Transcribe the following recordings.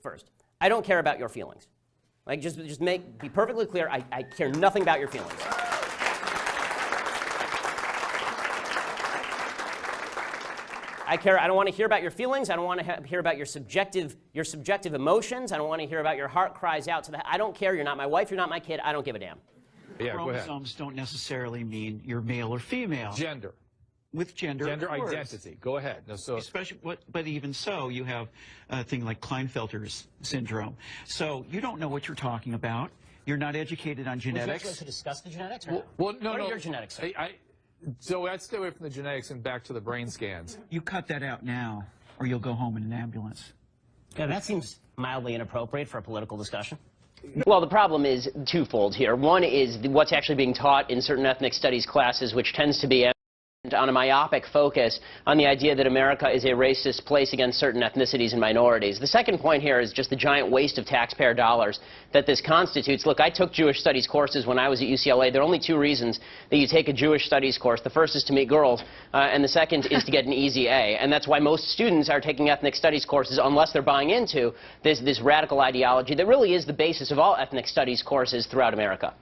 first. I don't care about your feelings. Like, just be perfectly clear, I care nothing about your feelings. I don't want to hear about your feelings. I don't want to hear about your subjective emotions. I don't want to hear about your heart cries out to the, I don't care. You're not my wife. You're not my kid. I don't give a damn. Yeah, chromosomes don't necessarily mean you're male or female. Gender. With gender identity. Go ahead. No, so especially, but even so, you have a thing like Klinefelter's syndrome. So you don't know what you're talking about. You're not educated on genetics. Would you like to discuss the genetics? Or no, what are your genetics? So I'd stay away from the genetics and back to the brain scans. You cut that out now, or you'll go home in an ambulance. Yeah, that seems mildly inappropriate for a political discussion. Well, the problem is twofold here. One is what's actually being taught in certain ethnic studies classes, which tends to be on a myopic focus on the idea that America is a racist place against certain ethnicities and minorities. The second point here is just the giant waste of taxpayer dollars that this constitutes. Look, I took Jewish studies courses when I was at UCLA. There are only two reasons that you take a Jewish studies course. The first is to meet girls, and the second is to get an easy A. And that's why most students are taking ethnic studies courses unless they're buying into this radical ideology that really is the basis of all ethnic studies courses throughout America.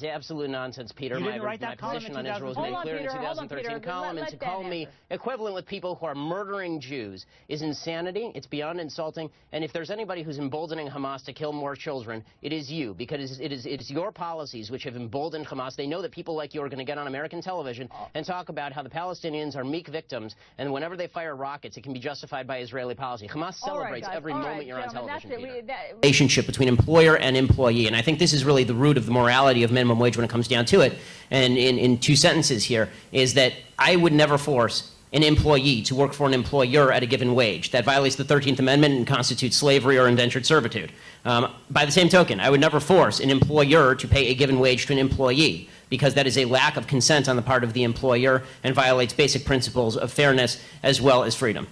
Absolute nonsense, Peter. You didn't write that my position on Israel was made clear in the 2013 column, and to call me equivalent with people who are murdering Jews is insanity. It's beyond insulting. And if there's anybody who's emboldening Hamas to kill more children, it is you, because it is your policies which have emboldened Hamas. They know that people like you are going to get on American television and talk about how the Palestinians are meek victims, and whenever they fire rockets, it can be justified by Israeli policy. Hamas celebrates every moment you're on television, Peter. Relationship between employer and employee, and I think this is really the root of the morality of minimum wage when it comes down to it. And in two sentences here is that I would never force an employee to work for an employer at a given wage. That violates the 13th Amendment and constitutes slavery or indentured servitude. By the same token, I would never force an employer to pay a given wage to an employee, because that is a lack of consent on the part of the employer and violates basic principles of fairness as well as freedom.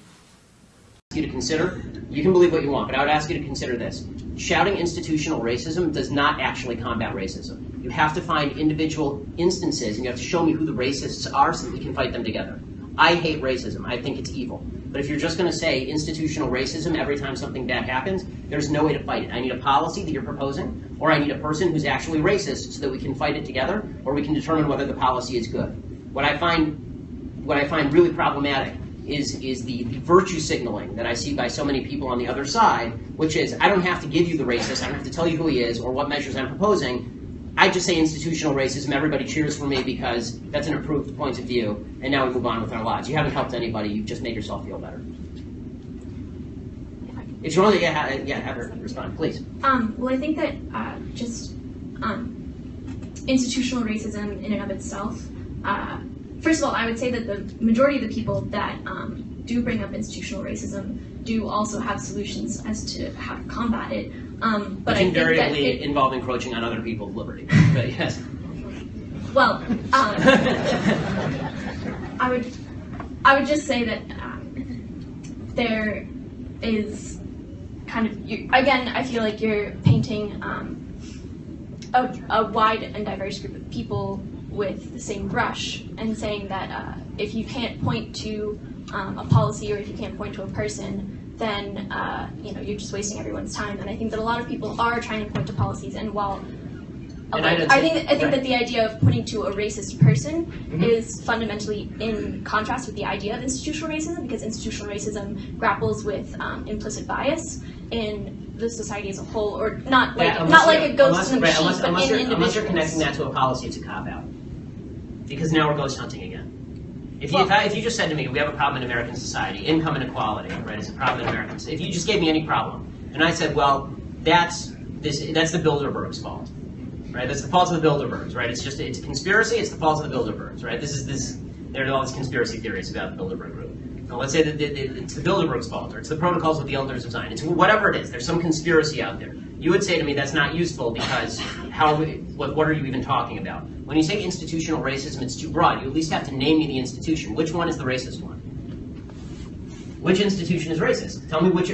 You to consider, you can believe what you want, but I would ask you to consider this. Shouting institutional racism does not actually combat racism. You have to find individual instances, and you have to show me who the racists are so that we can fight them together. I hate racism. I think it's evil. But if you're just going to say institutional racism every time something bad happens, there's no way to fight it. I need a policy that you're proposing, or I need a person who's actually racist so that we can fight it together, or we can determine whether the policy is good. What I find really problematic is the virtue signaling that I see by so many people on the other side, which is, I don't have to give you the racist, I don't have to tell you who he is or what measures I'm proposing. I just say institutional racism, everybody cheers for me because that's an approved point of view, and now we move on with our lives. You haven't helped anybody, you've just made yourself feel better. If you want to, have her respond, please. Well, I think that institutional racism in and of itself, first of all, I would say that the majority of the people that do bring up institutional racism do also have solutions as to how to combat it. But I think that invariably involve encroaching on other people's liberty. But yes. Well, I would just say that there is kind of, again, I feel like you're painting a wide and diverse group of people with the same brush and saying that if you can't point to a policy or if you can't point to a person, then you're just wasting everyone's time. And I think that a lot of people are trying to point to policies, and while I think that the idea of pointing to a racist person is fundamentally in contrast with the idea of institutional racism, because institutional racism grapples with implicit bias in the society as a whole, or not like a ghost in the machine, but in individuals. Unless you're connecting that to a policy, it's a cop-out. Because now we're ghost hunting again. If you just said to me, we have a problem in American society, income inequality, right? It's a problem in American society. If you just gave me any problem, and I said, well, that's the Bilderbergs' fault, right? That's the fault of the Bilderbergs, right? It's a conspiracy. It's the fault of the Bilderbergs, right? There are all these conspiracy theories about the Bilderberg group. Now, let's say that it's the Bilderbergs' fault, or it's the Protocols of the Elders of Zion. It's whatever it is. There's some conspiracy out there. You would say to me, that's not useful because what are you even talking about? When you say institutional racism, it's too broad. You at least have to name me the institution. Which one is the racist one? Which institution is racist? Tell me which,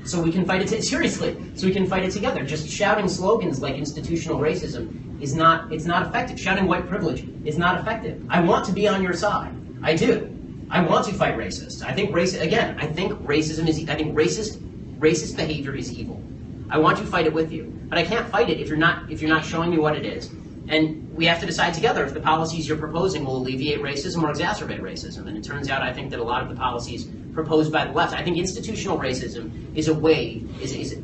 so we can fight it, seriously, so we can fight it together. Just shouting slogans like institutional racism it's not effective. Shouting white privilege is not effective. I want to be on your side. I do. I want to fight racists. I think racist Racist behavior is evil. I want to fight it with you, but I can't fight it if you're not showing me what it is. And we have to decide together if the policies you're proposing will alleviate racism or exacerbate racism. And it turns out, I think, that a lot of the policies proposed by the left, I think institutional racism is a way, is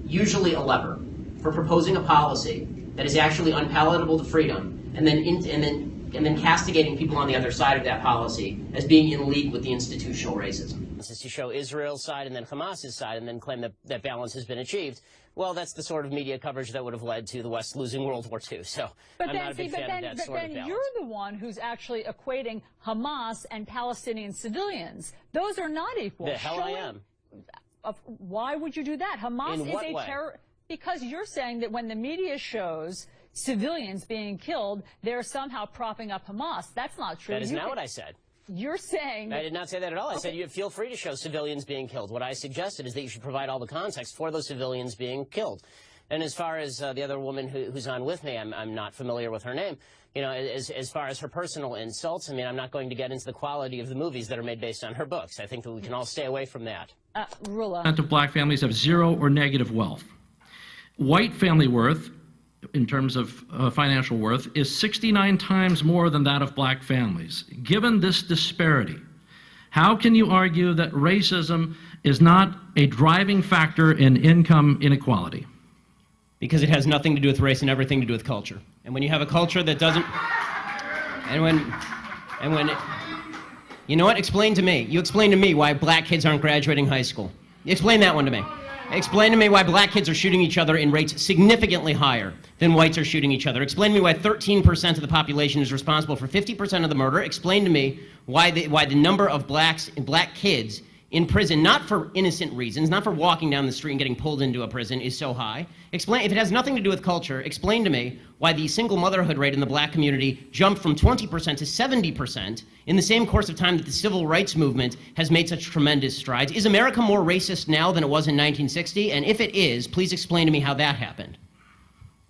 usually a lever for proposing a policy that is actually unpalatable to freedom, and then castigating people on the other side of that policy as being in league with the institutional racism. This is to show Israel's side and then Hamas's side and then claim that balance has been achieved. Well, that's the sort of media coverage that would have led to the West losing World War II. So I'm not a big fan of that sort of balance. But you're the one who's actually equating Hamas and Palestinian civilians. Those are not equal. The hell I am. Why would you do that? Hamas is a terror. Because you're saying that when the media shows civilians being killed, they're somehow propping up Hamas. That's not true. That is not what I said. You're saying... I did not say that at all. I said you feel free to show civilians being killed. What I suggested is that you should provide all the context for those civilians being killed. And as far as the other woman who's on with me, I'm not familiar with her name. You know, as far as her personal insults, I mean, I'm not going to get into the quality of the movies that are made based on her books. I think that we can all stay away from that. Rula. Of black families have zero or negative wealth. White family worth, in terms of financial worth, is 69 times more than that of black families. Given this disparity, how can you argue that racism is not a driving factor in income inequality? Because it has nothing to do with race and everything to do with culture. And when you have a culture that doesn't... You know what? Explain to me. You explain to me why black kids aren't graduating high school. Explain that one to me. Explain to me why black kids are shooting each other in rates significantly higher than whites are shooting each other. Explain to me why 13% of the population is responsible for 50% of the murder. Explain to me why the number of black kids in prison, not for innocent reasons, not for walking down the street and getting pulled into a prison, is so high. Explain, if it has nothing to do with culture, explain to me why the single motherhood rate in the black community jumped from 20% to 70% in the same course of time that the civil rights movement has made such tremendous strides. Is America more racist now than it was in 1960? And if it is, please explain to me how that happened.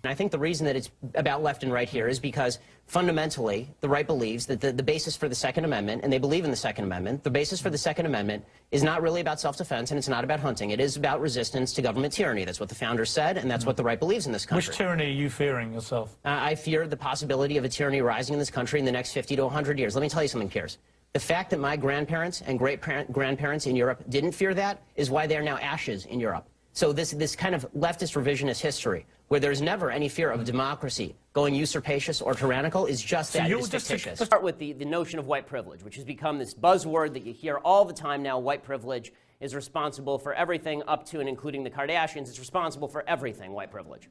And I think the reason that it's about left and right here is because fundamentally the right believes that the basis for the Second Amendment, and they believe in the Second Amendment, the basis for the Second Amendment is not really about self-defense and it's not about hunting. It is about resistance to government tyranny. That's what the founders said, and that's what the right believes in this country. Which tyranny are you fearing yourself? I fear the possibility of a tyranny rising in this country in the next 50 to 100 years. Let me tell you something, Piers. The fact that my grandparents and great-grandparents in Europe didn't fear that is why they are now ashes in Europe. So this kind of leftist revisionist history, where there's never any fear of democracy going usurpacious or tyrannical, is just that. It is fictitious. Let's start with the notion of white privilege, which has become this buzzword that you hear all the time now. White privilege is responsible for everything up to and including the Kardashians. It's responsible for everything, white privilege.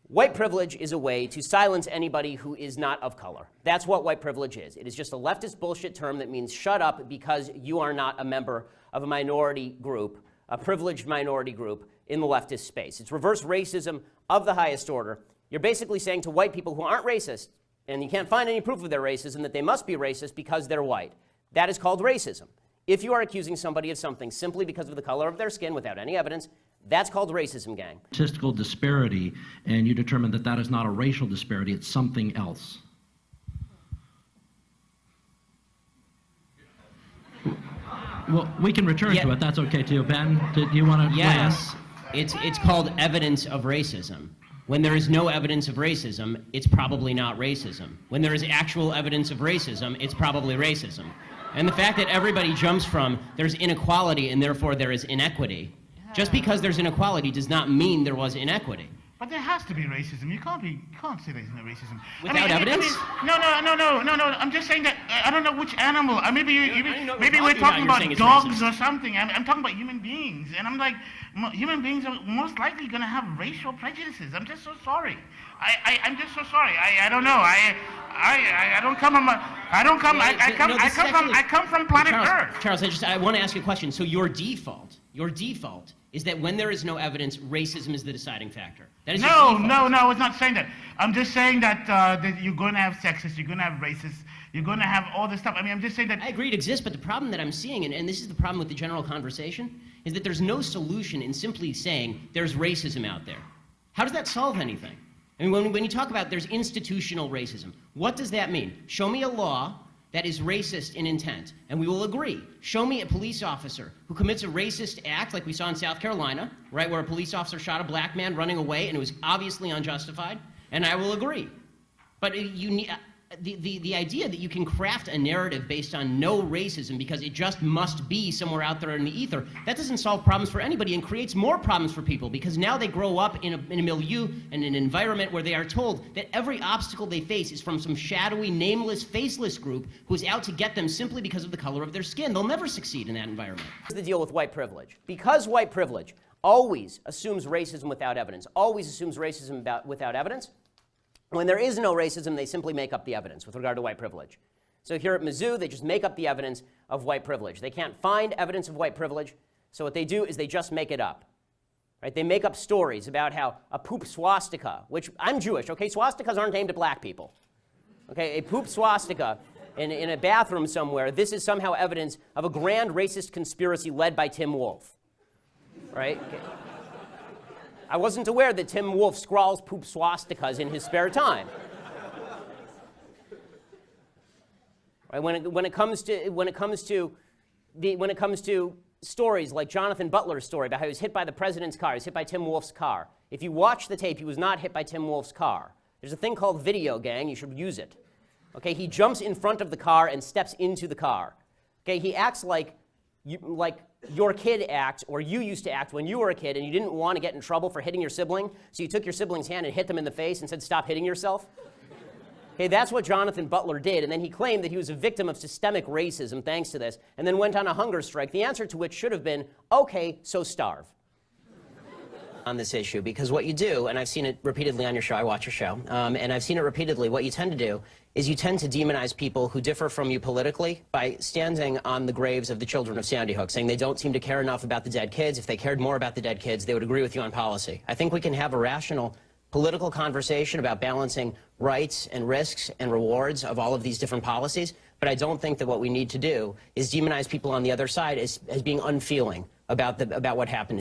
White privilege is a way to silence anybody who is not of color. That's what white privilege is. It is just a leftist bullshit term that means shut up because you are not a member of a minority group, a privileged minority group in the leftist space. It's reverse racism of the highest order. You're basically saying to white people who aren't racist, and you can't find any proof of their racism, that they must be racist because they're white. That is called racism. If you are accusing somebody of something simply because of the color of their skin without any evidence, that's called racism, gang. Statistical disparity, and you determine that that is not a racial disparity, it's something else. Well, we can return to it. That's okay too. Ben, do you want to? Yes, it's called evidence of racism. When there is no evidence of racism, it's probably not racism. When there is actual evidence of racism, it's probably racism. And the fact that everybody jumps from there's inequality and therefore there is inequity, just because there's inequality does not mean there was inequity. But there has to be racism. You can't say there's no racism. Without evidence? No. I'm just saying that I don't know which animal. Maybe we're talking about dogs or something. I'm talking about human beings, and I'm like, human beings are most likely going to have racial prejudices. I'm just so sorry. I'm just so sorry. I don't know. I come from planet Earth. Charles, I want to ask you a question. So your default is that when there is no evidence, racism is the deciding factor. That is no, I was not saying that. I'm just saying that you're going to have sexists, you're going to have racists, you're going to have all this stuff. I mean, I'm just saying that... I agree it exists, but the problem that I'm seeing, and this is the problem with the general conversation, is that there's no solution in simply saying there's racism out there. How does that solve anything? I mean, when you talk about there's institutional racism, what does that mean? Show me a law that is racist in intent, and we will agree. Show me a police officer who commits a racist act like we saw in South Carolina, right, where a police officer shot a black man running away and it was obviously unjustified, and I will agree. But the idea that you can craft a narrative based on no racism because it just must be somewhere out there in the ether, that doesn't solve problems for anybody and creates more problems for people, because now they grow up in a milieu and an environment where they are told that every obstacle they face is from some shadowy, nameless, faceless group who's out to get them simply because of the color of their skin. They'll never succeed in that environment. Here's the deal with white privilege. Because white privilege always assumes racism without evidence, always assumes racism without evidence, when there is no racism, they simply make up the evidence with regard to white privilege. So here at Mizzou, they just make up the evidence of white privilege. They can't find evidence of white privilege, so what they do is they just make it up. Right? They make up stories about how a poop swastika, which I'm Jewish, okay? Swastikas aren't aimed at black people. Okay, a poop swastika in a bathroom somewhere, this is somehow evidence of a grand racist conspiracy led by Tim Wolf. Right? Okay. I wasn't aware that Tim Wolf scrawls poop swastikas in his spare time. Right? When it comes to stories like Jonathan Butler's story about how he was hit by the president's car, he was hit by Tim Wolf's car. If you watch the tape, he was not hit by Tim Wolf's car. There's a thing called video, gang. You should use it. Okay, he jumps in front of the car and steps into the car. Okay, he acts like your kid acts, or you used to act when you were a kid and you didn't want to get in trouble for hitting your sibling, so you took your sibling's hand and hit them in the face and said, "Stop hitting yourself." Okay, that's what Jonathan Butler did, and then he claimed that he was a victim of systemic racism thanks to this, and then went on a hunger strike, the answer to which should have been, okay, so starve. On this issue, because what you do, and I've seen it repeatedly on your show, I watch your show, and I've seen it repeatedly, what you tend to do is you tend to demonize people who differ from you politically by standing on the graves of the children of Sandy Hook, saying they don't seem to care enough about the dead kids. If they cared more about the dead kids, they would agree with you on policy. I think we can have a rational political conversation about balancing rights and risks and rewards of all of these different policies, but I don't think that what we need to do is demonize people on the other side as being unfeeling about what happened.